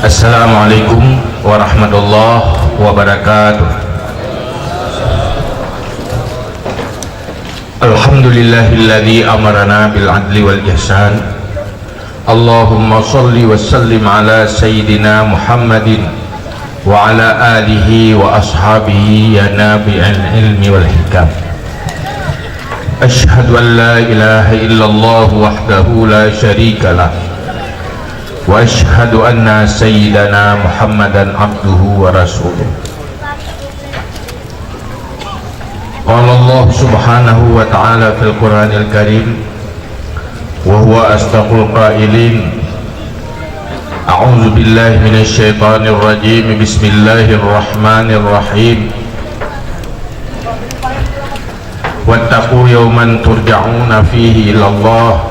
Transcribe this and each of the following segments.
Assalamualaikum warahmatullahi wabarakatuh. Alhamdulillahilladzi amarana bil adli wal ihsan. Allahumma salli wa sallim ala sayyidina Muhammadin wa ala alihi wa ashabihi ya nabi'al ilmi wal hikam. Ashhadu an la ilaha illallah wahdahu la syarika lah wa ashhadu anna sayyidana Muhammadan abduhu wa rasuluh. Qala Allah subhanahu wa ta'ala fil Qur'anil Karim wa huwa asdaqul qailin. A'udzu billahi minasy syaithanir rajim. Bismillahirrahmanirrahim. Wattaqu yawman turja'una fihi ila Allah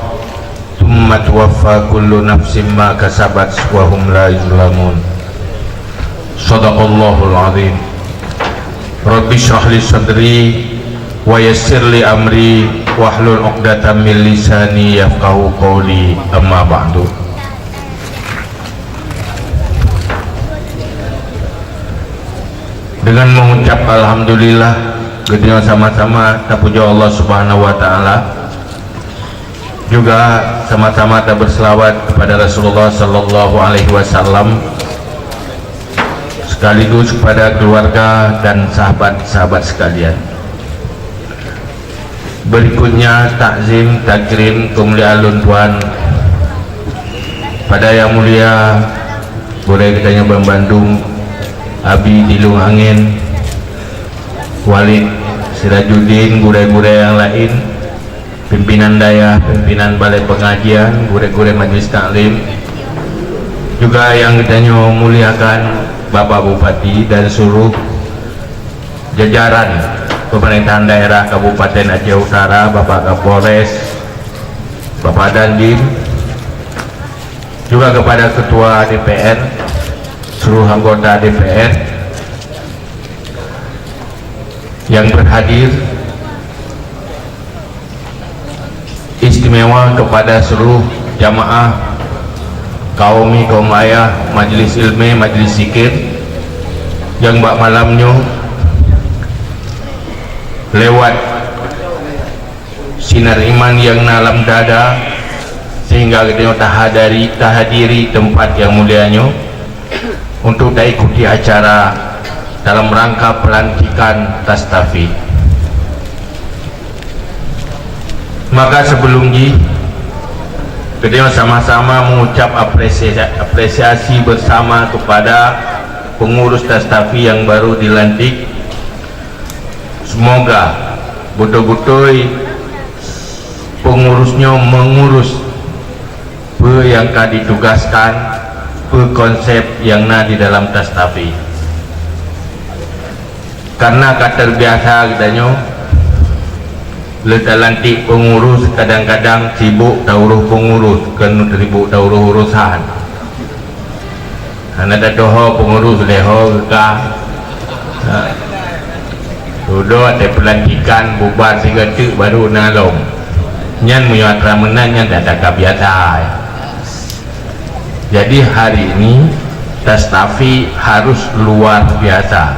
thumma tuwaffa kullu nafsin ma kasabat wa hum la yuzlamun. Shadaqallahul azim. Rabbi shrah li sadri wa yassir li amri wahlul 'uqdatam min lisani yafqahu qawli. Amma ba'du. Dengan mengucap alhamdulillah, kita sama-sama kita puja Allah Subhanahu wa taala, juga sama-sama kita berselawat kepada Rasulullah sallallahu alaihi wasallam, sekaligus kepada keluarga dan sahabat-sahabat sekalian. Berikutnya takzim takrim kemuliaan Tuhan pada yang mulia boleh kitanya Bang Bandung Abi Dilung Angin, Walid Sirajuddin, gure-gure yang lain, pimpinan daya, pimpinan balai pengajian, gure-gure majlis taklim, juga yang kita muliakan Bapak Bupati dan seluruh jajaran pemerintahan daerah Kabupaten Aceh Utara, Bapak Kapolres, Bapak Dandim, juga kepada Ketua DPR, seluruh anggota DPR yang berhadir, istimewa kepada seluruh jamaah kaum ayah majelis ilmu, majelis zikir yang bak malamnya lewat sinar iman yang dalam dada sehingga kita tahadiri tempat yang mulianya untuk ikuti acara dalam rangka pelantikan Tastafi. Maka sebelum kita sama-sama mengucap apresiasi bersama kepada pengurus Tastafi yang baru dilantik. Semoga betul-betul pengurusnya mengurus apa yang akan ditugaskan, konsep yang ada di dalam Tastafi. Karena terbiasa katanya letak lantik pengurus kadang-kadang sibuk tauruh pengurus, kena sibuk tauruh urusan. Ada doho pengurus leho kekah. Sudah ada pelantikan bubar segetik baru nalong. Nyan muat ramenan yang tak ada biasa. Jadi hari ini Tastafi harus luar biasa,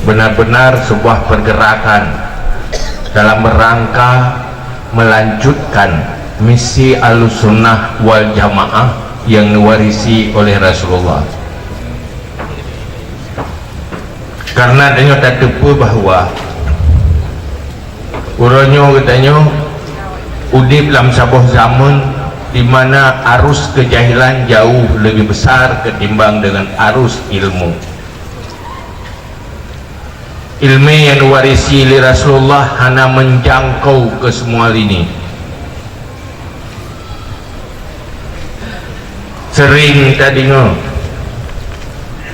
benar-benar sebuah pergerakan dalam rangka melanjutkan misi Ahlussunnah wal Jamaah yang diwarisi oleh Rasulullah. Karena dia tak tepu bahwa urangnya katanya udip dalam sebuah zaman di mana arus kejahilan jauh lebih besar ketimbang dengan arus ilmu. Ilmu yang diwarisi oleh Rasulullah hanya menjangkau ke semua lini. Sering tadinya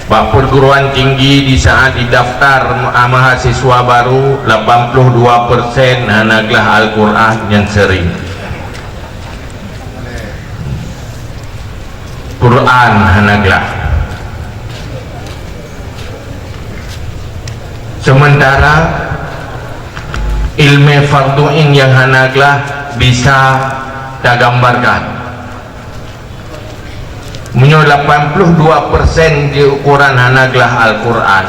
Pak perguruan tinggi di saat didaftar mahasiswa baru 82% hanaglah Al-Quran yang sering Quran hanaglah. Sementara ilmu fardu'in yang hanaglah bisa digambarkan menyo 82% di ukuran hanaglah Al-Quran,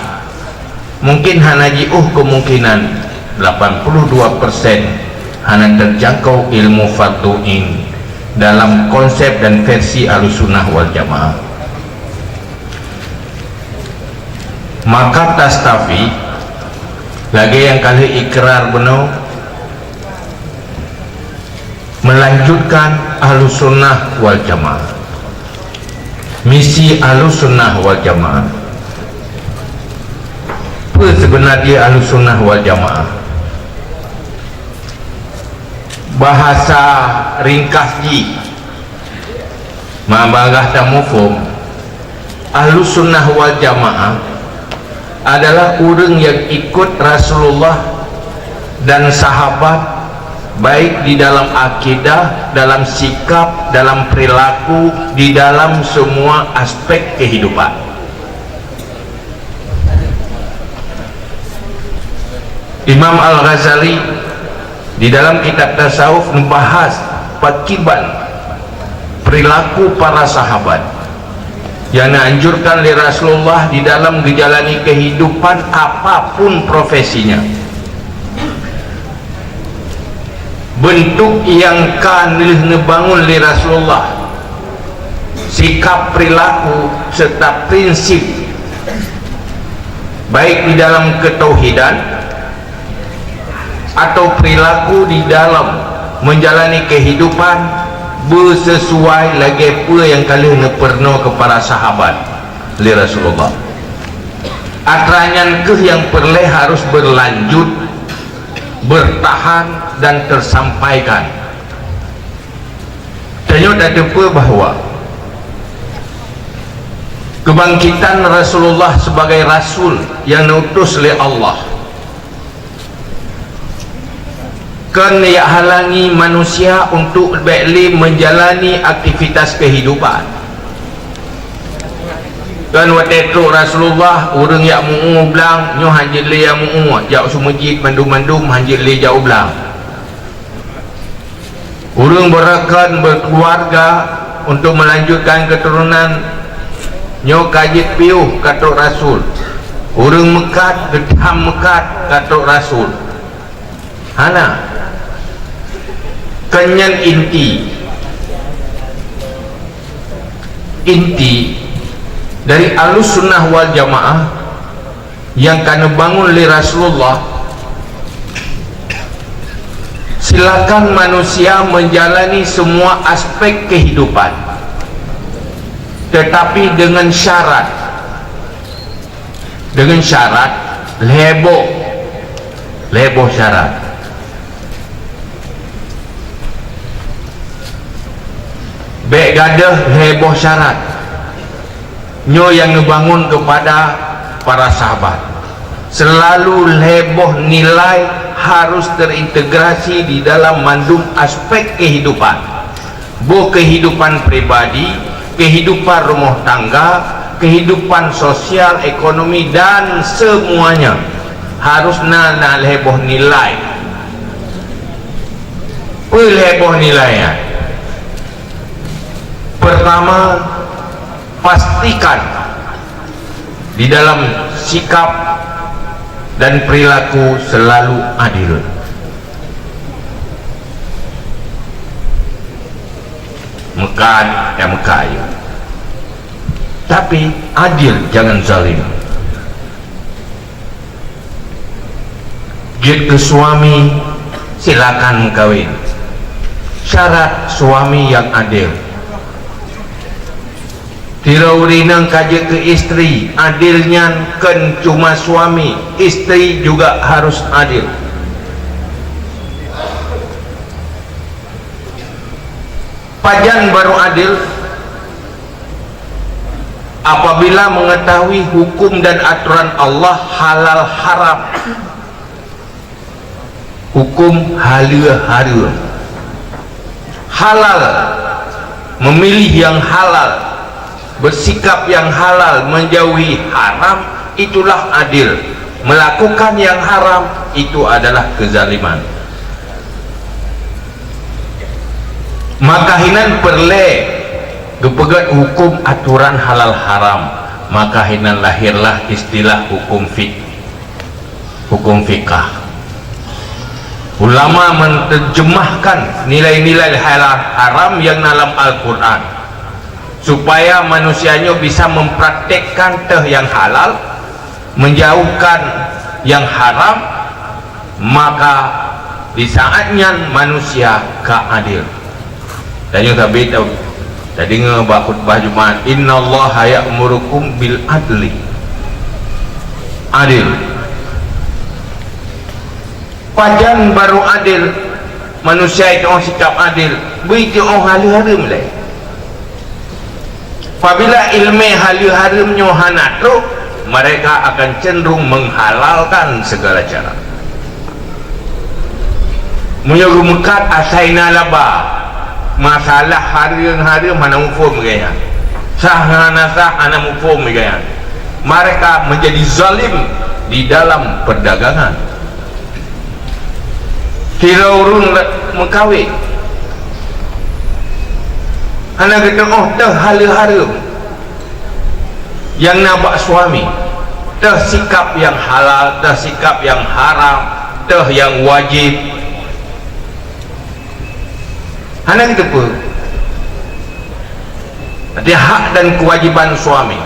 mungkin hanaji kemungkinan 82% hana terjangkau ilmu fardu'in dalam konsep dan versi Ahlussunnah wal Jamaah. Maka tastafi lagi yang kali ikrar benar melanjutkan Ahlussunnah wal Jamaah, misi Ahlussunnah wal Jamaah. Apa sebenarnya Ahlussunnah wal Jamaah? Bahasa ringkas ji ma'abagah tamufum, Ahlussunnah wal Jamaah adalah orang yang ikut Rasulullah dan sahabat, baik di dalam akidah, dalam sikap, dalam perilaku, di dalam semua aspek kehidupan. Imam Al-Ghazali di dalam kitab tasawuf membahas pakiban perilaku para sahabat yang dianjurkan oleh Rasulullah di dalam menjalani kehidupan apapun profesinya. Bentuk yang kan dibangun oleh Rasulullah, sikap perilaku serta prinsip baik di dalam ketauhidan atau perilaku di dalam menjalani kehidupan bersesuai lagi apa yang kalian pernah kepada sahabat li Rasulullah. Atranyan ke yang perlu harus berlanjut, bertahan dan tersampaikan. Ternyata apa bahwa kebangkitan Rasulullah sebagai Rasul yang diutus oleh Allah kan ia halangi manusia untuk baiklah menjalani aktivitas kehidupan. Kan waktu itu Rasulullah orang yang mu'u belang nyo hanjil li yang mu'u jauh sumajid mandum-mandum hanjil li jauh belang. Orang berakan berkeluarga untuk melanjutkan keturunan nyo kajit piuh kata Rasul. Orang mekat gedam mekat kata Rasul. Hana kenyan inti dari Ahlussunnah wal Jamaah yang kena bangun oleh Rasulullah. Silakan manusia menjalani semua aspek kehidupan, tetapi dengan syarat lebo syarat. Baik gadah heboh syarat nyo yang ngebangun kepada para sahabat, selalu heboh nilai harus terintegrasi di dalam mandum aspek kehidupan, kehidupan pribadi, kehidupan rumah tangga, kehidupan sosial, ekonomi dan semuanya harus na heboh nilai. Heboh nilainya pertama, pastikan di dalam sikap dan perilaku selalu adil. Mekat ya mekayu, tapi adil, jangan zalim. Git ke suami silakan kawin, syarat suami yang adil. Tiraurinang kaje ke istri, adilnya kan cuma suami, istri juga harus adil. Pajan baru adil apabila mengetahui hukum dan aturan Allah halal haram, hukum halal, halal, memilih yang halal, bersikap yang halal, menjauhi haram, itulah adil. melakukan yang haram, itu adalah kezaliman. Maka hinan perle gepegat hukum aturan halal haram, maka hinan lahirlah istilah hukum fikah. Ulama menerjemahkan nilai-nilai halal haram yang dalam Al-Quran supaya manusianya bisa mempraktekkan yang halal, menjauhkan yang haram, maka di saatnya manusia keadil. Dan yang tadi ngebak khutbah Jumat, innallaha ya'murukum bil adli, adil. Pajan baru adil, manusia itu orang sikap adil, begitu orang halu-harum lah. Apabila ilmu halu-harumnya hanatro, mereka akan cenderung menghalalkan segala cara. Menyuruhkan asaina laba, masalah harum mana mufum gaya, sah ana mufum gaya. Mereka menjadi zalim di dalam perdagangan. Kira urun mengkawin, anak kata oh harum yang nampak suami, sikap yang halal, sikap yang haram, yang wajib. Anak kita pun ada hak dan kewajiban suami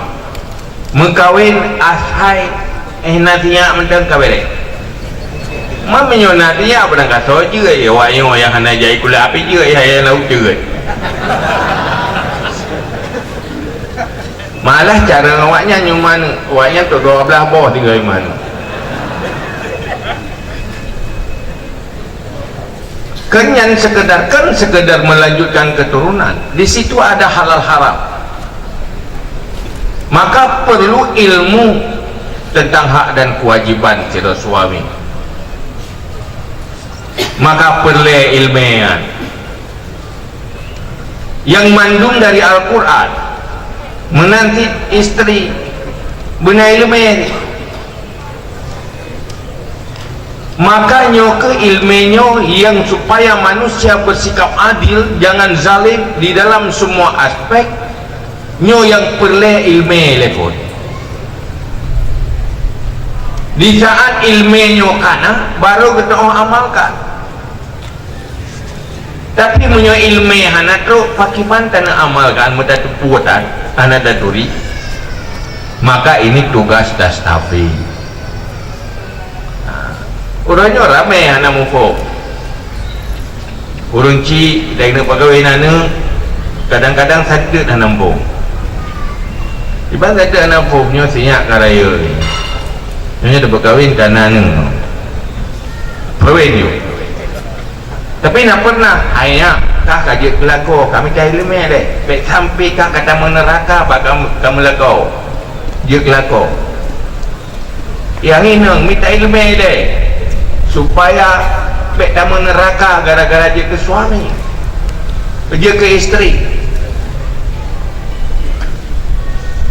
mengkawin ashai nantinya mentang kawin. Mamanya nantinya apa nak kata je ya wayo yang hana jai kula api je ya yang laut je. Malah cara awaknya nyuman awaknya tu 12 bawah 3 iman. Kenyan sekedar melanjutkan keturunan, di situ ada halal haram. Maka perlu ilmu tentang hak dan kewajiban kira suami. Maka perlu ilmiah yang mandung dari Al-Quran menanti istri benar ilmiah. Makanya ke ilmunya yang supaya manusia bersikap adil, jangan zalim di dalam semua aspek nyo yang perlu ilmu telepon. Di saat ilmunya kana baru kita amalkan. Tapi punya ilmu hana tu pakiman tanah amalkan mudah puatan anak daturi, maka ini tugas dastafi. Orangnya ramai anak mufo urang ci dari nak pegawai nana kadang-kadang sadut anak mufo ibang kata anak mufo punya sinyak karaya ni punya dah berkahwin kan nana perwin you. Tapi nak pernah ayah kah kaji kelako kami cari lemah deh baik sampai kah kata meneraka bakal kamu lakau dia kelako yang ini minta ilmu deh supaya baik tak meneraka gara-gara dia ke suami, dia ke isteri.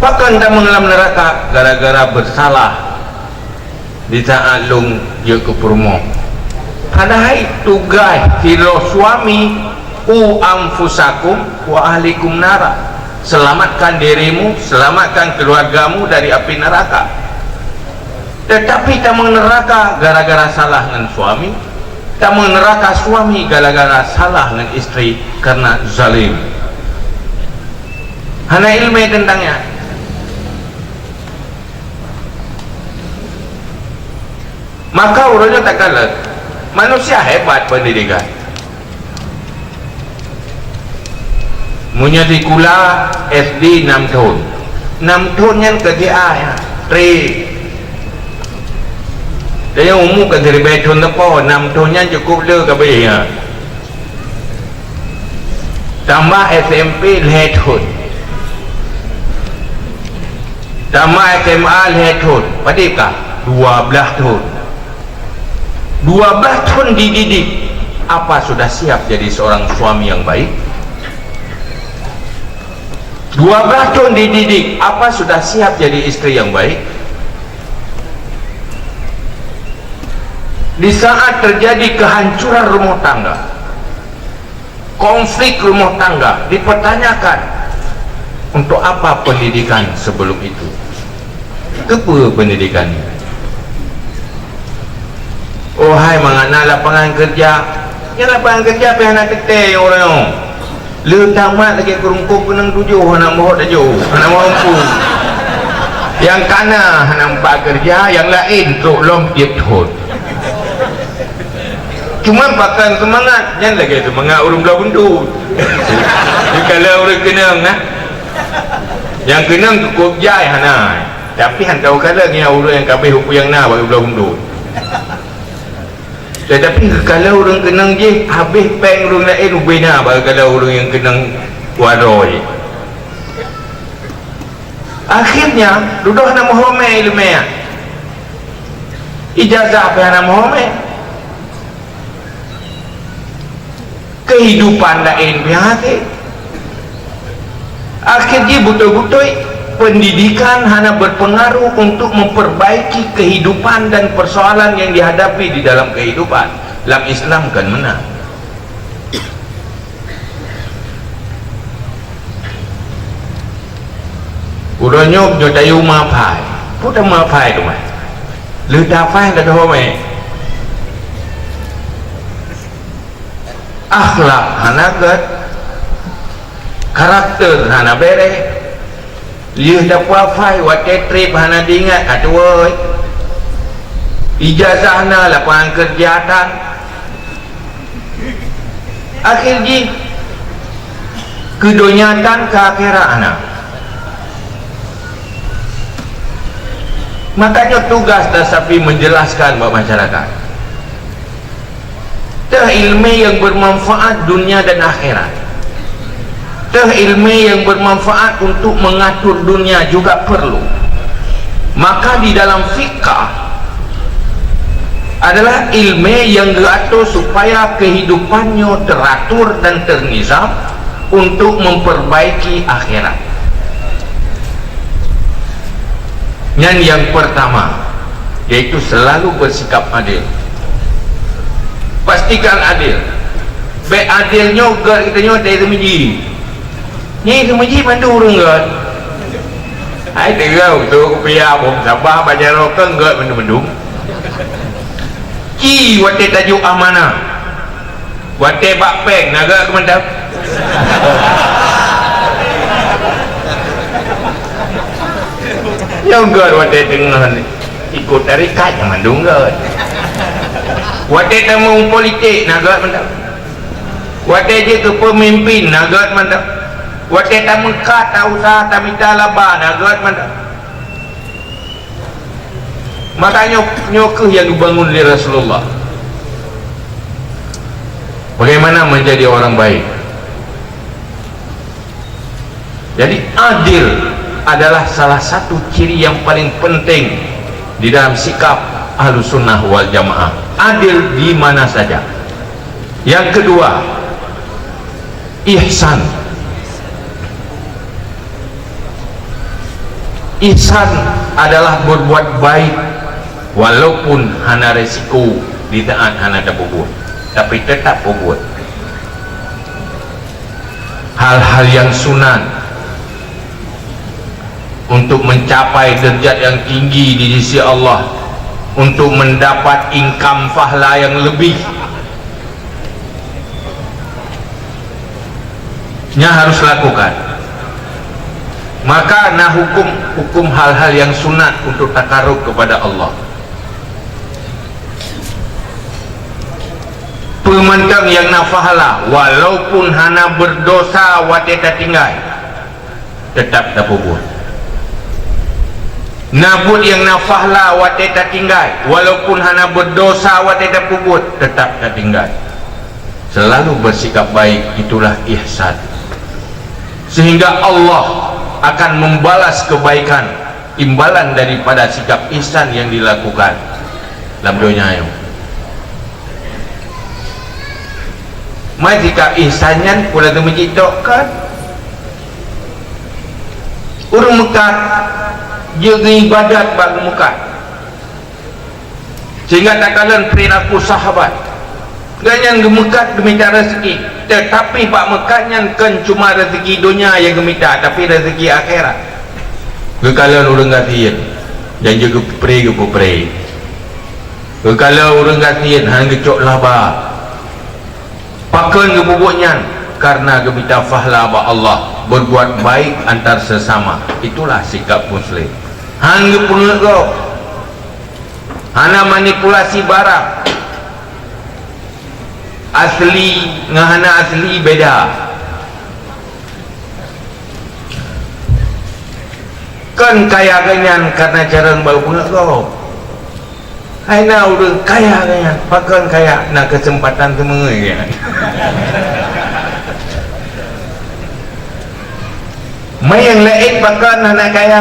Bahkan tak mengelam neraka gara-gara bersalah di saat lung dia ke perumah. Padahal tugas kira suami anfusakum wa ahlikum nara, selamatkan dirimu, selamatkan keluargamu dari api neraka. Tetapi tak meneraka gara-gara salah dengan suami, tak meneraka suami gara-gara salah dengan istri karena zalim. Hana ilmu tentangnya. Maka urutnya tak kalah. Manusia hebat pendidikan. Munya di kula SD 6 tahun. 6 tahun yang kerja ya. 3 dia umur kan dari beton tepo 6 tahunnya cukup le ke bayar tambah SMP lehut tambah SMA lehut padikah 12 tahun 12 tahun dididik. Apa sudah siap jadi seorang suami yang baik? 12 tahun dididik. Apa sudah siap jadi istri yang baik? Di saat terjadi kehancuran rumah tangga, konflik rumah tangga, dipertanyakan, untuk apa pendidikan sebelum itu? Apa pendidikan ini? Oh hai mengana lapangan kerja, yang lapangan kerja apa anak teteh orang le tamat lagi kerungkup kenang 7 anak mohon aja anak mampu yang kana nampak kerja, yang lain tok lom tiap tahun. Cuma pakai semangat, jangan lagi semangat urung belah bundut. Kalau orang kenang yang kenang cukup jai hana, tapi han tahu kala ni orang yang kabeh hukum yang na bagi belah bundut. Tetapi kalau orang kenang je habis peng orang lain ubena bagi kalau orang yang kenang waroi. Akhirnya duduk hana mohome ilmu ijazah apa hana mohome, kehidupan lain pihak. Akhirnya betul-betul pendidikan hanya berpengaruh untuk memperbaiki kehidupan dan persoalan yang dihadapi di dalam kehidupan. Dalam Islam kan menang. Udah nyok nyotayu mapai, putar mapai tu mah. Luda pai dah tahu mah. Akhlak hanagat, karakter hana bere, liu dapat fai wakai trip hana diingat aduh, ijazah hana lapangan kerjaan, akhirnya kedonyatan ke akhirat hana. Makanya tugas Dasafi menjelaskan kepada masyarakat, ilmu yang bermanfaat dunia dan akhirat, ilmu yang bermanfaat untuk mengatur dunia juga perlu. Maka di dalam fikah adalah ilmu yang diatur supaya kehidupannya teratur dan ternizam untuk memperbaiki akhirat. Yang pertama yaitu selalu bersikap adil. Pastikan adil. Baik adilnya gad kitanya dari semeji. Ni semeji bantu urung gad. Hai tegau tu kupiah bom sabah bajar rokeng gad mendung-mendung. Ki wate tajuk amanah. Wate bak peng naga kemandap. Yang gad wate tengah ikut tarikat yang mandung gad. Wate tamu politik naga mantap. Wate je ke pemimpin naga mantap. Wate tamu kata usaha tamita laba naga mantap. Makanya nyokeh yang dibangun oleh Rasulullah. Bagaimana menjadi orang baik? Jadi adil adalah salah satu ciri yang paling penting di dalam sikap Ahlus Sunnah wal Jamaah. Adil di mana saja. Yang kedua, ihsan. Ihsan adalah berbuat baik walaupun hana resiko di taat hana ada buat, tapi tetap buat hal-hal yang sunat untuk mencapai derajat yang tinggi di sisi Allah, untuk mendapat income pahala yang lebih, nya harus lakukan. Maka nah hukum hal-hal yang sunat untuk takarub kepada Allah. Pemandang yang nafahala walaupun hana berdosa wate tinggal tetap tak buat. Nabut yang nafahla wate tak tinggal walaupun hana berdosa wate tak puput tetap tak tinggal. Selalu bersikap baik, itulah ihsan, sehingga Allah akan membalas kebaikan imbalan daripada sikap ihsan yang dilakukan dalam dunia ini. Mai sikap ihsannya pula temujito kan urung Mekah jaga ibadat bagi muka sehingga tak kalah perilaku sahabat ganyan gemekat gemita rezeki, tetapi pak mekatnya kan cuma rezeki dunia yang gemita, tapi rezeki akhirat kekalan orang kasihan dan juga pray kekalan orang kasihan hang gecok laba pakan gebubuknya karena gemita fahla ba Allah berbuat baik antar sesama, itulah sikap muslim. Hang gepungut kau hana manipulasi barang asli ngahana asli beda kan kaya ganyan karena cara baru pungut kau haina udah kaya ganyan pakan kaya nak kesempatan semua kan mai yang lain pakan hana kaya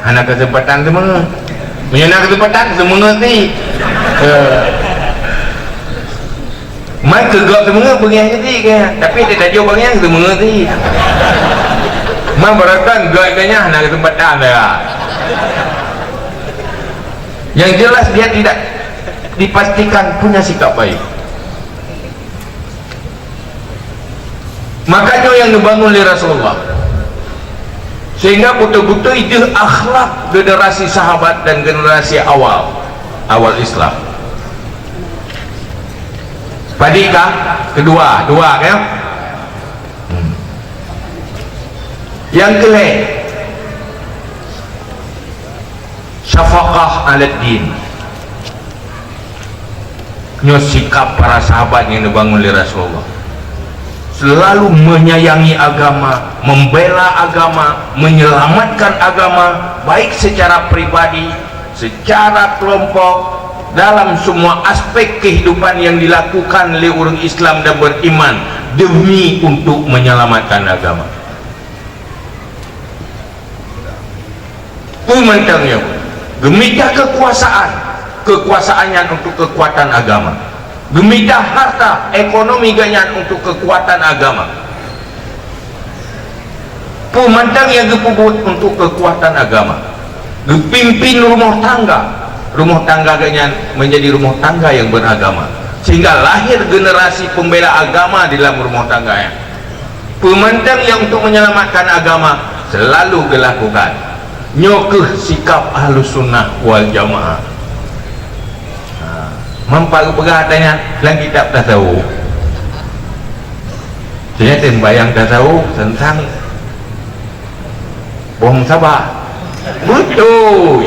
hana kesempatan semua menyana kesempatan semua ni mai kegak semua pengen jadi kan, tapi dia tak jauh pengen semua ni mai berakan gaknya hana kesempatan dah. Yang jelas dia tidak dipastikan punya sikap baik. Makanya yang dibangun oleh Rasulullah, sehingga betul-betul itu akhlak generasi sahabat dan generasi awal Islam. Padikah kedua kan? Yang kelima syafaqah ala din, sikap para sahabat yang dibangun oleh Rasulullah, selalu menyayangi agama, membela agama, menyelamatkan agama, baik secara pribadi, secara kelompok, dalam semua aspek kehidupan yang dilakukan oleh orang Islam dan beriman demi untuk menyelamatkan agama. Pementangnya gemita kekuasaannya untuk kekuatan agama, gemita harta ekonomi ganyan untuk kekuatan agama, pemantang yang gepubut untuk kekuatan agama, gepimpin rumah tangga ganyan menjadi rumah tangga yang beragama, sehingga lahir generasi pembela agama di dalam rumah tangga. Pemantang yang untuk menyelamatkan agama selalu dilakukan nyokeh sikap ahlus sunnah wal jamaah. Mampu perhatiannya dalam kitab tasawuf, ternyata bayang tasawuf tentang bohong sabar betul,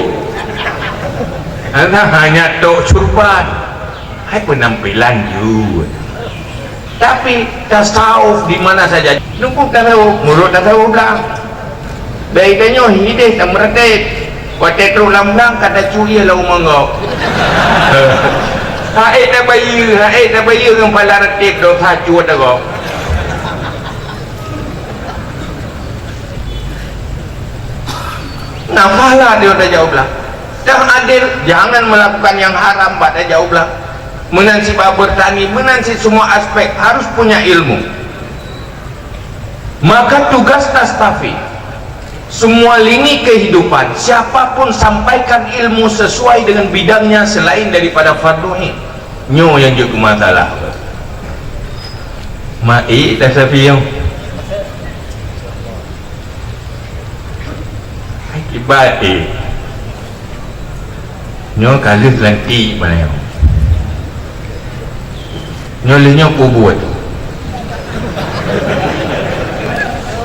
anda hanya tok surban hai penampilan you, tapi tasawuf di mana saja nunggu tasawuf mulut tasawuf dah baiknya hidup tak meredek kata teruk lambang kata curi lah umangok haid tak bayi yang pala retik dosa cuat agak nafalah dia dah jawablah dah adil, jangan melakukan yang haram pada jawablah menansi bertani, menansi semua aspek harus punya ilmu. Maka tugas Nastafi semua lini kehidupan, siapapun sampaikan ilmu sesuai dengan bidangnya selain daripada fardu ini nyo yang juga masalah mai Nastafi yang akibat nyo kalis lanti mana yang nyo linya kubut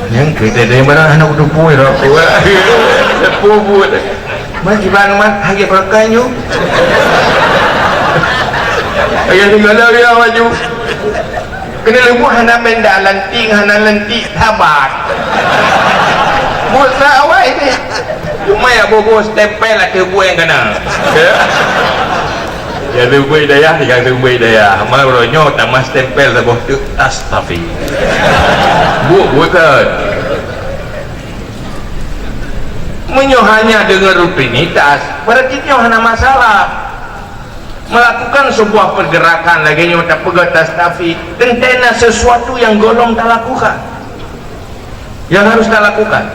yang kita dari mana anak udah puai dah kubut masih bangun hagi perkanyu ayah tinggal dia maju kena lebu hana benda lantik tabat buat awal ini cuma ya bobo stempel lah ke buah yang kena ya tu buah daya yang tu buah daya malah tambah stempel sebuah tu Nastafi buat kan hanya dengan rutinitas berarti dia hanya masalah melakukan sebuah pergerakan lagi tak pegang Nastafi tentang sesuatu yang golong tak lakukan yang harus tak lakukan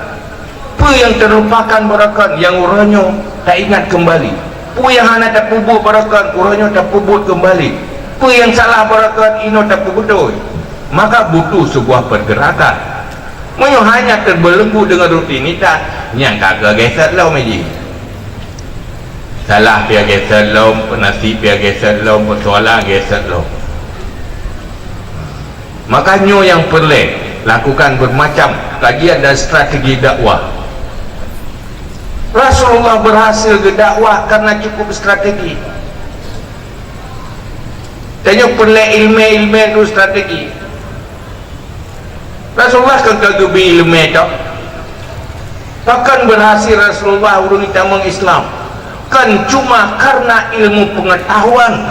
apa yang terlupakan berakan yang orangnya tak ingat kembali pu yang hana tak pubut barakat kurangnya tak pubut kembali, pu yang salah barakat ino tak pubut, maka butuh sebuah pergerakan. Menyo hanya terbelenggu dengan rutinitas yang kagak geser lau meji salah pia geser lau, penasib pia geser lau, persoalan geser lau. Makanya yang perlu lakukan bermacam kajian dan strategi dakwah. Rasulullah berhasil ke dakwah karena cukup strategi. Tanya perlu ilmu itu strategi. Rasulullah kan kegebi ilmu itu. Bahkan berhasil Rasulullah urung tamang Islam kan cuma karena ilmu pengetahuan,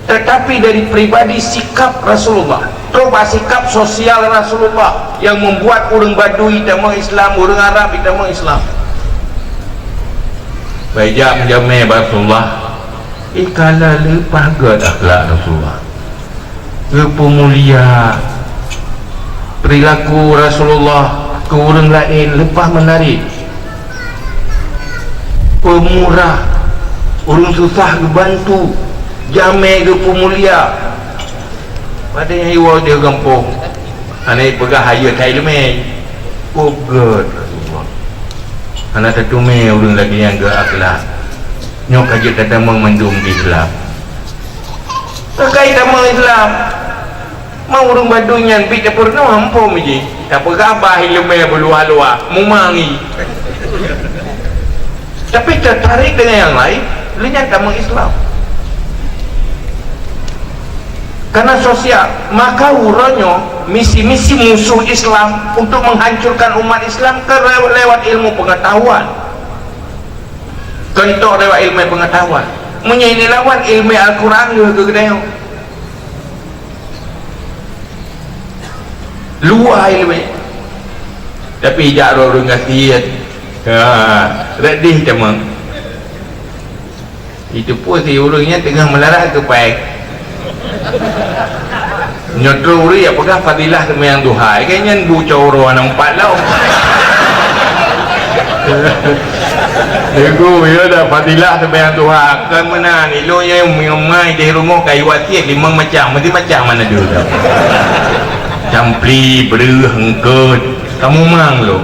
tetapi dari pribadi sikap Rasulullah. Coba sikap sosial Rasulullah yang membuat orang Badui tamang Islam, orang Arab tamang Islam. Bajak menjamai Rasulullah ikala lepah gad akhlak Rasulullah, lepa mulia perilaku Rasulullah ke orang lain, lepas menarik, pemurah, orang susah dibantu, jamai ke pemulia. Padanya iwa dia kampung anak pegah haya tak ilmu, oh god Rasulullah anak tertumai orang lagi yang ke akhlak nyok aja kata memandung di Islam terkait sama Islam mau orang badunya pita purna mampu meji tak pegabah ilmu berluar-luar memangi tapi tertarik dengan yang lain lenyap sama Islam karena sosial. Maka uranya misi-misi musuh Islam untuk menghancurkan umat Islam lewat ilmu pengetahuan, kentok lewat ilmu pengetahuan menyanyi lawan ilmu Al-Quran juga kedai luar ilmu tapi hijak orang kasihan redih cuma itu pun si orangnya tengah melarat ke baik nyodori apakah fadilah semayang duhai kayaknya bucoro anak empat lau ego ya dah fadilah semayang duhai kan mana ni lo yang mai di rumah kayu wasiat limang macam mesti macam mana dulu campli beruh hengkut kamu mang lo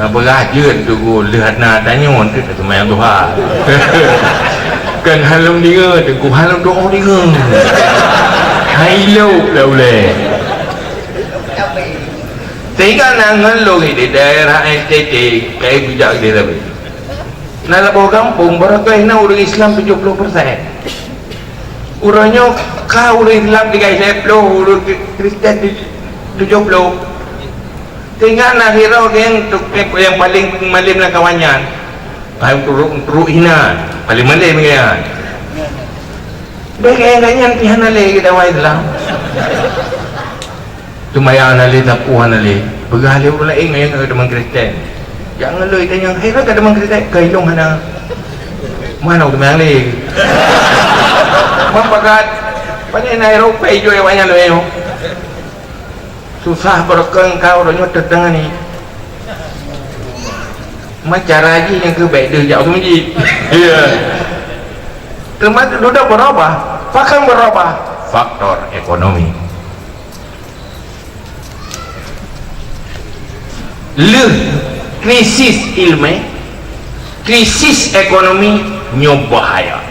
berajut tu lihat nak tanya tu semayang duhai kan halam dia tu halam doa dia hailo lah boleh sehingga nangan lo di daerah NTT kayak bijak dia tapi nak lapor kampung barakai na orang Islam 70% orangnya kau orang Islam 30 orang Kristen 70 sehingga nak hira yang paling malim lah kawannya turuk hina paling malim kan baik kayaknya pihak nalih kita wa Islam cuma yang nalih tapuhan nalih bergali orang lain yang ada teman Kristen jangan lu tanya heran ada teman Kristen kailung hana mana teman yang lain mampakat banyak na Eropa hijau yang banyak lu susah berkeng kau orangnya tertengah ni macam raji yang ke baik dia jauh tu masjid iya termasuk sudah berubah bahkan berubah faktor ekonomi krisis ilmu krisis ekonomi nyobahaya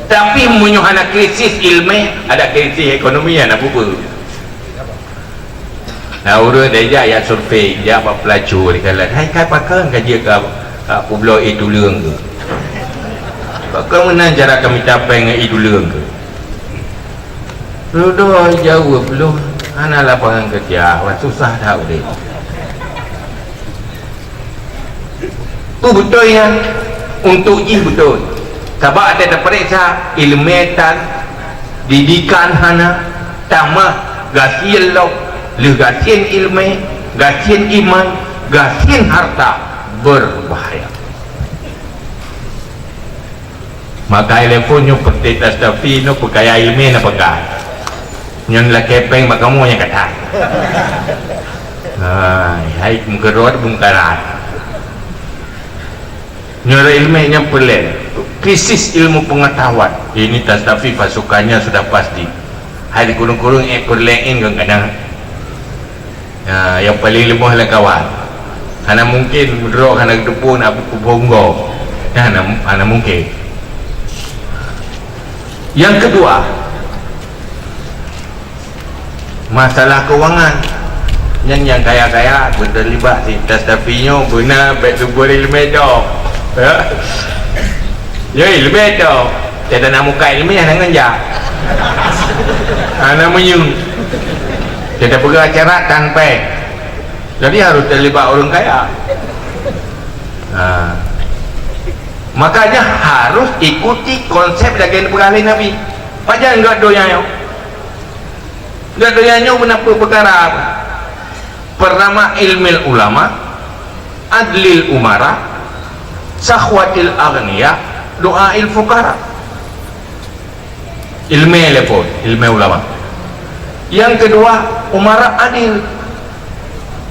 tapi menyuhana krisis ilmu ada krisis ekonomi yang nak buka nah urut dia ya survei dia apa pelacur dia kata hai kai pakai kaji ke pulau itu leung tu pakai mana cara kami capai dengan itu leung tu sudah jauh belum ana lapangan kerja wah susah tahu deh tu betul ya untuk betul sebab ada periksa ilmuetan didikan hana tamah gasil lo gasian ilmu, gasian iman, gasian harta berbahaya. Maka telefonnya petik tastafi no pekaya ilmu na pegang. Nyon la kepeng makamu yang kata. Hai mengkerot bungkarat. Nyora ilmiahnya pelik, krisis ilmu pengetahuan. Ini tapi pasukannya sudah pasti. Hari kurung-kurung perlein kadang-kadang. Yang paling lemah lah kawan. Karena mungkin draw karena depu nak kubonggo. Karena mungkin. Yang kedua, masalah keuangan. Yang kaya-kaya berterlibat di tastafinya benar betul boleh lebih dok. Ya lebih dok. Tiada nak muka ilmiah dengan ja. Namanya tiada pegang acara tanpa. Jadi harus terlibat orang kaya. Makanya harus ikuti konsep dagang perkara Nabi. Pajan enggak doyanyo. Enggak doyanyo kenapa perkara apa? Pertama ilmil ulama, adlil umara, sahwatil aghniya, doail fuqara. Ilmu lepon, ilmu ulama. Yang kedua, umara adil.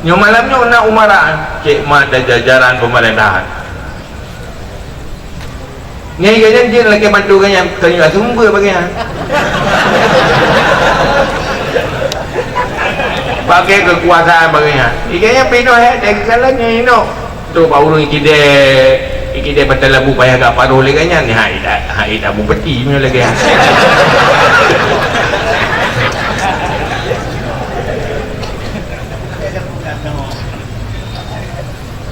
Nyo malamnya nak umaraan, kekmat dan jajaran pemerintahan. Nyai ganyan dia lagi bantu ganyan, kanyu sumber bagian. Pakai kekuasaan bagian. Ikanya pino dekat salahnya ino. Tu baru ikide batal labu payah gak paruh lagi ganyan ni hai abu peti punya lagi.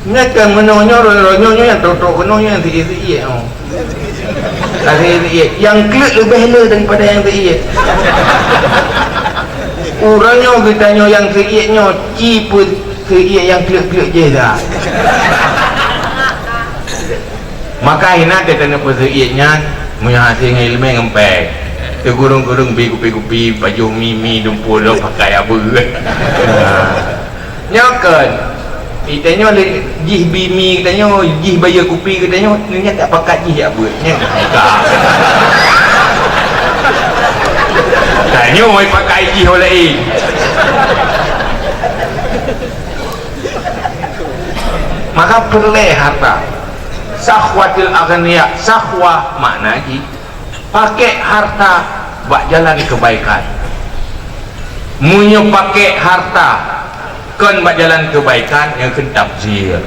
Ingatkan menonyo yang totok menonyo yang tinggi yang klik lebih hela daripada yang tinggi. Orangnya kitanya yang tingginya cipu tinggi yang klik je dah. Maka ina kita nak tingginya punya hasil ilmu ngempek. Tegurung-gurung bi-gupi-gupi baju mimi dumpul pakai apa. Nyakan kitanya jih bimi katanya jih bayar kopi katanya ni tak pakai jih apa nya tanya mai pakai jih oleh maka perleh harta sahwatil aghniya. Sahwa makna ji pakai harta buat jalan kebaikan. Munyo pakai harta kan buat jalan kebaikan yang kena tafsir.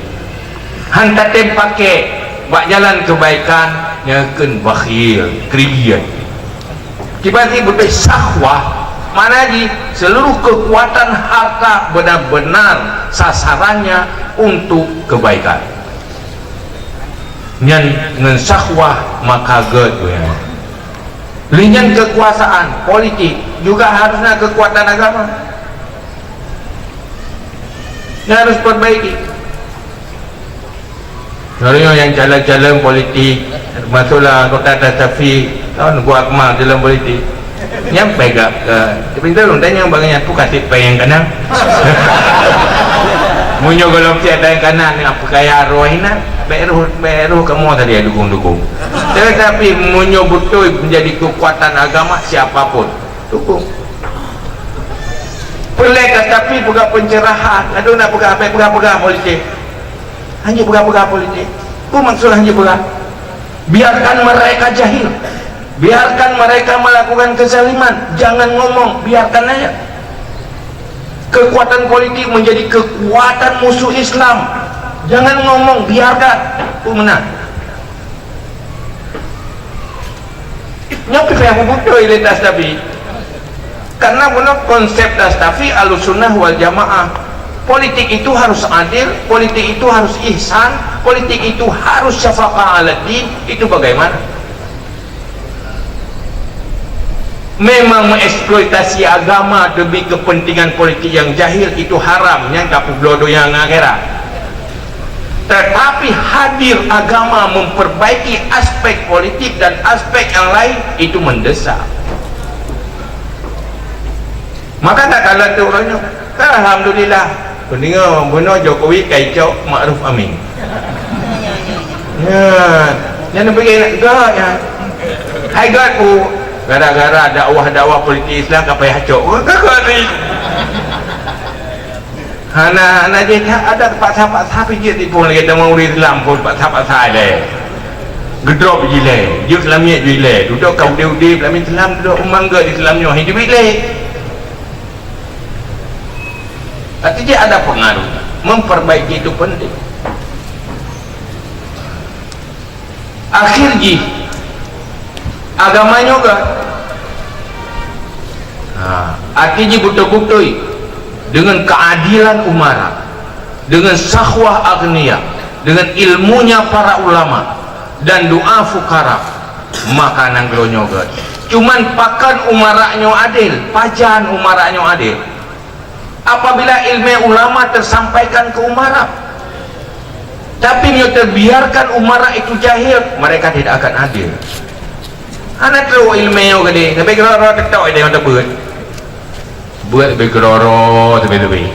Hantar tem pakai buat jalan kebaikan yang kena bakhil, kribian. Tiba-tiba betul sahwah mana ji seluruh kekuatan harta benar-benar sasarannya untuk kebaikan. Ngan sahwah maka ged ya. Linyan kekuasaan politik juga harusnya kekuatan agama. Harus perbaiki. Contohnya yang jalan-jalan politik, masuklah kota Tasafi, tahun gua kemal dalam politik. Nyampe gak ke? Pintar tanya bagaimana tu kasih payang kanan. Munyo kalau tiada yang kanan, apa kaya rohina, beruh kamu tadi ya dukung. Tetapi munyo betul menjadi kekuatan agama siapapun, dukung. Pelek tapi pegang pencerahan. Aduh nak pegang politik. Hanya pegang politik. Apa maksud hanya pegang? Biarkan mereka jahil. Biarkan mereka melakukan kezaliman. Jangan ngomong, biarkan aja. Kekuatan politik menjadi kekuatan musuh Islam. Jangan ngomong, biarkan. Itu menang. Nyopi yang butuh ilitas Nabi. Karena benar konsep Tastafi Ahlussunnah wal Jamaah, politik itu harus adil, politik itu harus ihsan, politik itu harus syafaqah ala din. Itu bagaimana? Memang mengeksploitasi agama demi kepentingan politik yang jahil itu haram, yang kapu blodo yang akhirat. Tetapi hadir agama memperbaiki aspek politik dan aspek yang lain itu mendesak. Maka tak kalah tu orangnya. Alhamdulillah. Pendengar benar Jokowi kacau Ma'ruf Amin. Ya, jangan pergi nak gak ya. Hai gak tu gara-gara dakwah politik Islam kapai hacok. Kakak ni. hana dia tak ada tempat sahabat je tipun lagi kita mau Islam pun tempat sahabat saya gedrop je le je Islamiyat je le duduk kau dia Islam Islam duduk mangga Islamnya hidup le artinya ada pengaruh memperbaiki itu penting akhirnya agamanya juga artinya betul-betul dengan keadilan umara, dengan sahwah agniya, dengan ilmunya para ulama dan doa fukara, maka nangglonya juga cuman pakan umaranya adil, pajan umaranya adil. Apabila ilmu ulama tersampaikan ke umara tapi dia terbiarkan umara itu jahil, mereka tidak akan adil. Anak tahu ilmu gede, tapi kalau orang tahu dia mata buat bergeroro tepi-tepi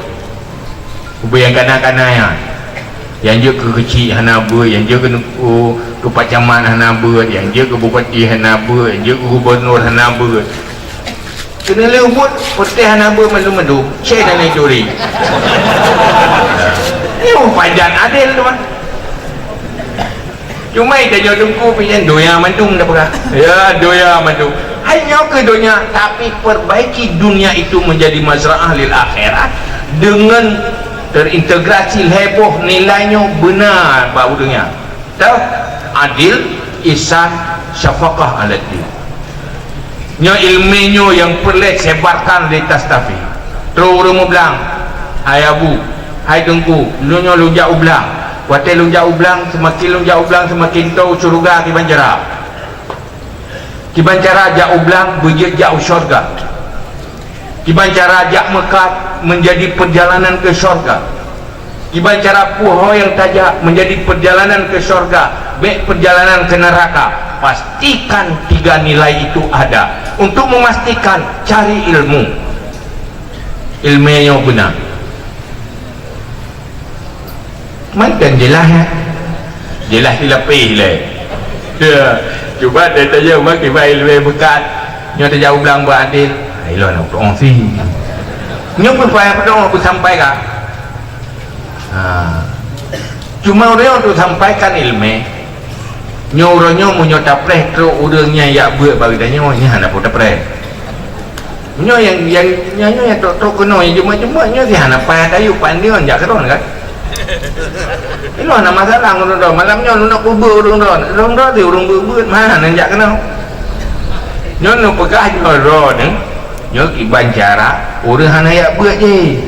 ubah yang kanan-kanan yang je ke kecil hana buat, yang je ke pacaman hana buat, yang je ke bupati hana buat, yang je ke gubernur hana buat kena lewat putih hana buat melu-melu cek dan naik curi ini pajan adil tuan cuma kita jauh tunggu pinjam doya mandung dah pernah ya doya mandung hanya ke dunia, tapi perbaiki dunia itu menjadi mazra'ah lil akhirat dengan terintegrasi heboh nilainya benar pak dunia tahu adil ihsan syafaqah ala din nya ilmunya yang perlu sebarkan di tas tafi terus rumah belang hai abu hai tengku lu lu jauh belang watai lu jauh belang semakin tahu surga di banjara kiban cara jauh belang berjaya jauh syurga kiban cara jak Mekah menjadi perjalanan ke syurga kiban cara puho yang tajak menjadi perjalanan ke syurga baik perjalanan ke neraka pastikan tiga nilai itu ada untuk memastikan cari ilmu yang benar macam jelas ya jelas dilapih lah ya cuba dia tanya makin baik lebih bekat nyo dia jauh bilang buat adil ayolah nak doang sih nyo pun payah pedong aku sampaikan cuma orang untuk sampaikan ilmu nyo orangnya munyo tapreh terus orangnya ya buat bagi tanya ni hana pun tapreh nyo yang tok kena cuma nyo si hana payah kayu pandian jak keron kan ini ada masalah orang malamnya lu nak kubur orang dia orang berbut mana nanjak kena nyono pegah joro ni nyo iban cara orang hana yak buat je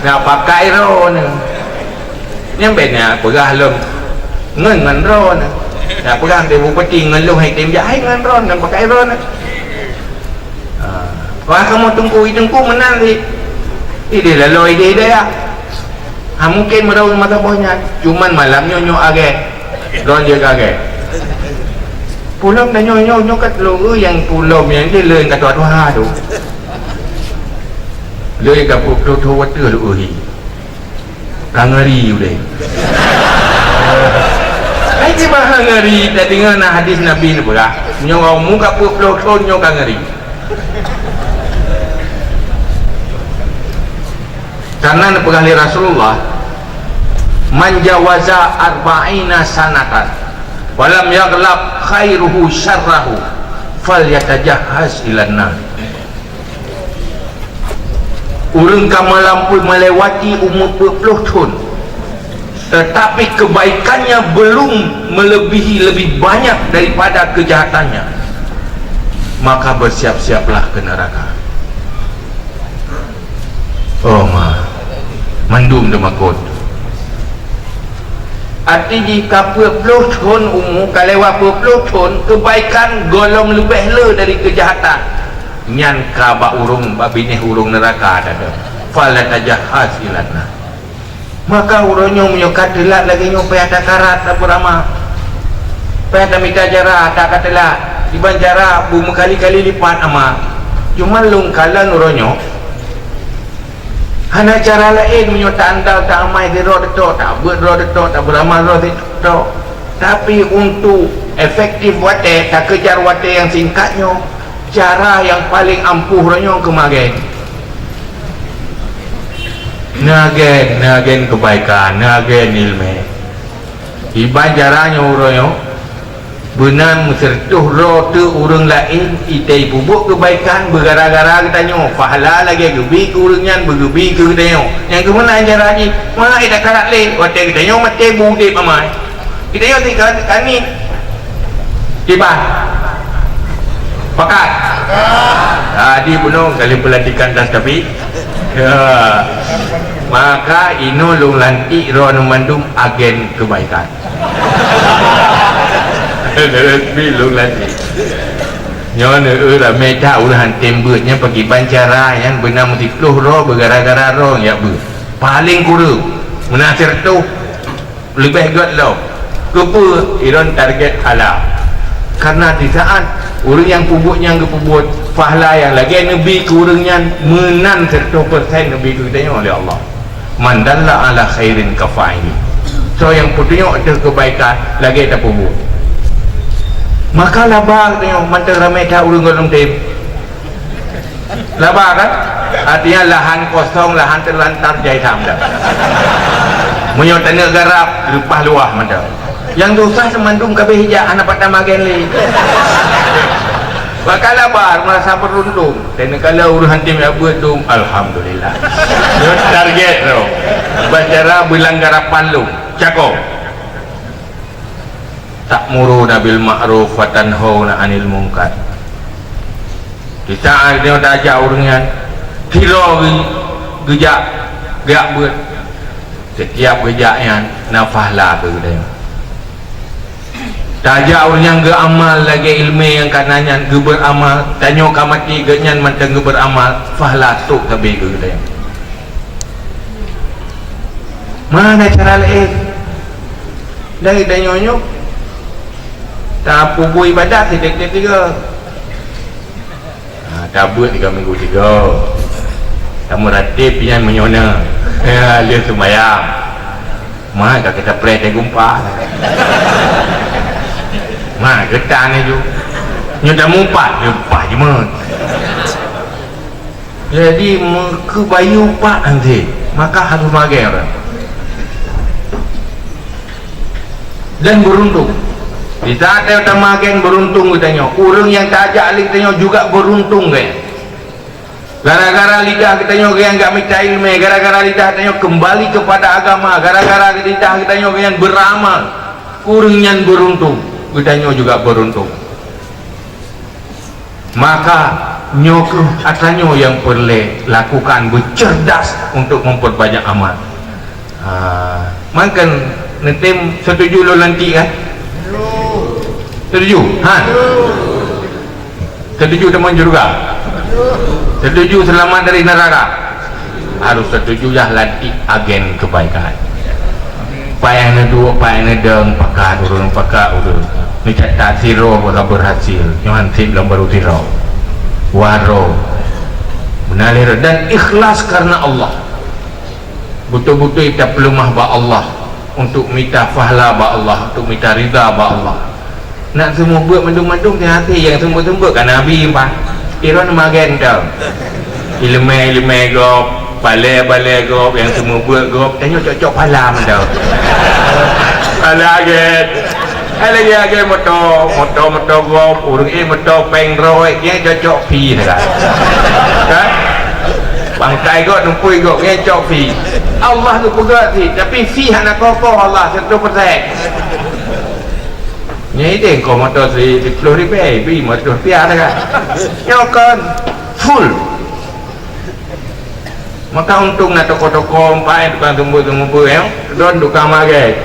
nak pakai ro ni nyambenya pegah lum ngan ro ni nak pegah dia bupati ngan lu hai tim jahai ngan ro dan pakai ro ni wah kamu tunggu menang ni ini lalu ide dia mungkin merau mata bohnya cuman malamnya nyo agak ron dia agak pulau dah nyo kat lu yang pulau yang dia leun kat tua tu leun kat pulau tu water lu kangari udah ai ke bahangari tak dengar nak hadis nabi ni pula nyo muka pulau tu nyo kangari karena nepegahli Rasulullah manjawaza arba'ina sanatan walam yaglab khairuhu syarrahu falyatajahhaz ilan nar urang kamalampu melewati umur 20 tahun tetapi kebaikannya belum melebihi lebih banyak daripada kejahatannya maka bersiap-siaplah ke neraka mandum demakut arti jika 20 tahun umur kalau 20 tahun kebaikan golong lebih le dari kejahatan nyan ka ba urung ba binih urung neraka ada fala tajahhaz ilanna maka urunyo menyo katelak lagi nyo payah takarat apa ramah payah tamita jara tak katelak di banjara bu kali-kali lipat ama cuma lung kalan urunyo hana cara lain menyota andal tak amai di roda tu tak buat roda tu tak beramal roda tu tapi untuk efektif wate tak kejar wate yang singkatnya cara yang paling ampuh ranyo kemarin nagen kebaikan, nagen ilmu. Iban caranya orangnya benar mensertuh roh tu orang lain itai bubuk kebaikan bergara-gara katanya pahala lagi gebi ke orangnya bergebi ke katanya yang ke mana caranya mana ida karat le hotel katanya mati budip amai katanya tinggal kami tiba pakat tadi bunuh kali pelatihan das tapi ya maka ino lung lantik roh mandum agen kebaikan bilung lagi nyonya ramai tahu lah tembusnya pergi bancara yang benar mesti peluh roh bergara-gara roh ya ber paling kurang menasir tu lebih god lo kepa iron target halal karena di saat orang yang pubuknya kepubut pahala yang lagi nabi kurangnya menan 100% nabi kita oleh Allah mandalla ala khairin kafa'ini so yang putunya ada kebaikan lagi tak pubuk maka labah tengok mantan ramai tak urung golong tim labah kan artinya lahan kosong lahan terlantar jahit hamdah menyok tanah garap lupah luah mantan yang dosa semandung kabeh hijak anak patah magen li maka labah merasa beruntung dan kalau urusan tim yang beruntung alhamdulillah target tu bacara bilang garapan lu cakap ta'muruna bil ma'ruf wa tanhauna 'anil munkar. Kita ada dajak orangnya kira gejak gerak buat setiap gejaknya nafahlah ke dia. Dajak orang yang ge amal lagi ilmu yang kanannya ge beramal tanya kamati ge nyan mantang ge beramal fahlah tuk tabi ke dia. Mana cara lain? Dari tanya tak pubu ibadat tiga tak buat 3 minggu 3 tak meratib yang menyona dia semayang maka kita play dia gumpah getang ni tu nyoda mumpat lupa je mat jadi ke bayu pak nanti maka harus magai orang dan beruntung di saat dia makin beruntung katanya orang yang tak ajak alik katanya juga beruntung kan gara-gara lidah katanya yang tak minta ilmu gara-gara lidah katanya kembali kepada agama gara-gara lidah katanya yang beramal orang yang beruntung katanya juga beruntung maka nyokuh asalnya yang perlu lakukan bercerdas untuk memperbanyak amal makan nanti setuju lo nanti kan setuju? Setuju teman juga? Setuju selamat dari neraka? Harus setuju lah latih agen kebaikan payah neduk, payah nedeng pakat urun pakat urun ni catat zero bakal berhasil nyohan tip dalam baru zero waro menalir dan ikhlas karena Allah betul-betul kita pelumah ba Allah untuk minta fahla ba Allah untuk minta rida ba Allah nak semua buat mendung-mendung hati yang semua-semua kan Nabi pak iron magen tau ilmu gop balai gop yang semua buat gop tanya cocok pala tau pala agen lagi motor gop urung motor pengroi yang cocok pi kan bangkai gop numpui gop yang cocok pi Allah tu pegat sih tapi fi hana kokoh Allah 100%. Ni dia kau motor si 10,000 beli motor rupiah kan nyokan full maka untung nak toko-toko empat tukang tumbuh yang don tukang magai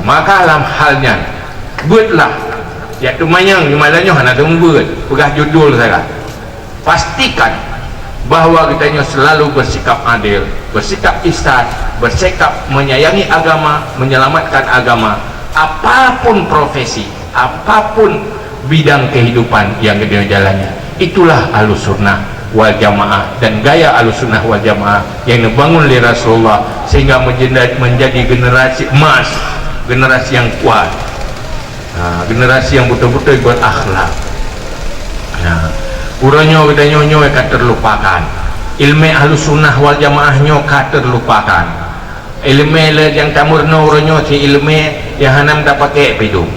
maka dalam halnya buatlah iaitu manyang jumalanya hana tumbuh pegah judul saya pastikan bahawa kita selalu bersikap adil bersikap ihsan bersikap menyayangi agama menyelamatkan agama apapun profesi apapun bidang kehidupan yang kita jalannya itulah Ahlus Sunnah wal Jamaah dan gaya Ahlus Sunnah wal Jamaah yang dibangun oleh Rasulullah sehingga menjadi generasi emas generasi yang kuat generasi yang betul-betul berakhlak urangnya kita nyonyo akan terlupakan ilmu ahlus sunnah wal jamaahnya kata terlupakan. Ilmu yang tamurno uronyo si ilmu yang hanam tak pakai pidung.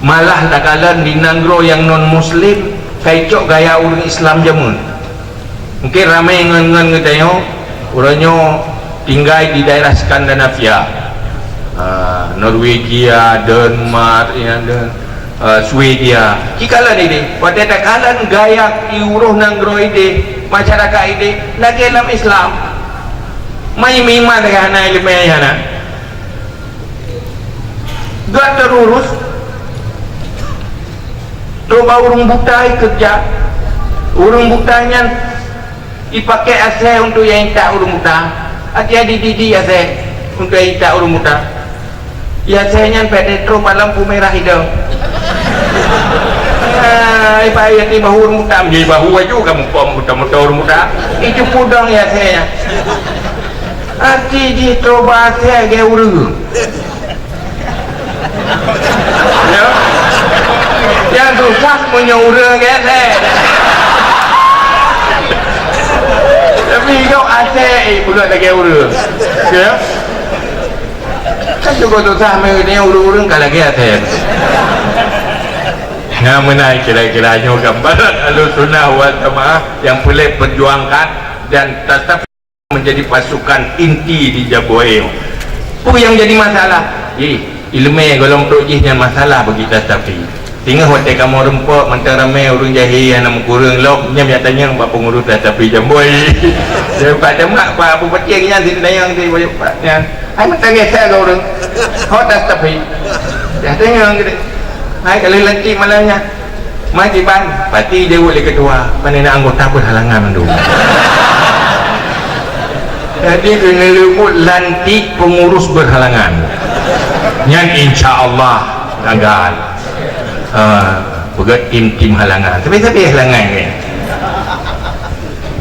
Malah tak kalan di nanggro yang non muslim kaicok gaya orang Islam jamun. Mungkin ramai ngen-ngen ngetanya uronyo tinggal di daerah Skandinavia, Norwegia, Denmark, Swedia. Kikalan ini pada tak kalan gaya iuruh nanggro ini masyarakat ini lagi dalam Islam mai mima dengan anak ilmu yana gak terurus coba urung buta kerja urung butanya dipakai ase untuk yang tak urung buta hati-hati didi ase untuk yang tak urung buta ya saya pedetro lampu merah hidau ayat di bahu urung buta menjadi bahu juga kamu muta urung buta itu pudang ya saya hati di coba saya gaya urung ya yang susah punya urung gaya saya tapi kau asyik pula tak gaya urung ya kan juga susah mengenai urung-urung kalau gaya saya yang menaik kira-kiranya gambaran Ahlus Sunnah wal Jamaah yang boleh perjuangkan dan tetap menjadi pasukan inti di Jaboe. Itu yang jadi masalah. Ilmu golong projihnya masalah bagi tetapi. Tinggal hotel kamu rempok mentang ramai orang jahil yang nak kurang lok nya biasanya buat pengurus tetapi Jaboe. Daripada mak apa petiangnya di dayang di banyak. Ai mentang gesek kau orang. Hotel tetapi. Biasanya orang gede. Hai kalau lantik malahnya mati ban pati dia boleh ketua panina anggota berhalangan dulu. Jadi kena lemut lantik pengurus berhalangan yang insya-Allah gagal begat tim halangan tapi halangan kan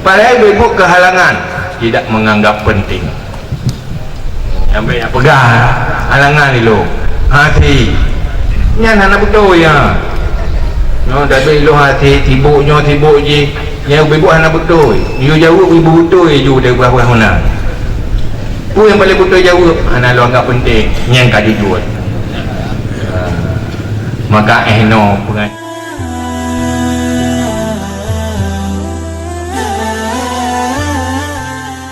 padahal ibu kehalangan tidak menganggap penting sampai pegang halangan dulu hati nyan anak betul ya no tapi lo hati tibuknya tibuk je yang ibu anak betul you jawab ibu betul je dari berapa mana tu yang paling betul jawab anak lo anggap penting yang kak jujur maka no pengajian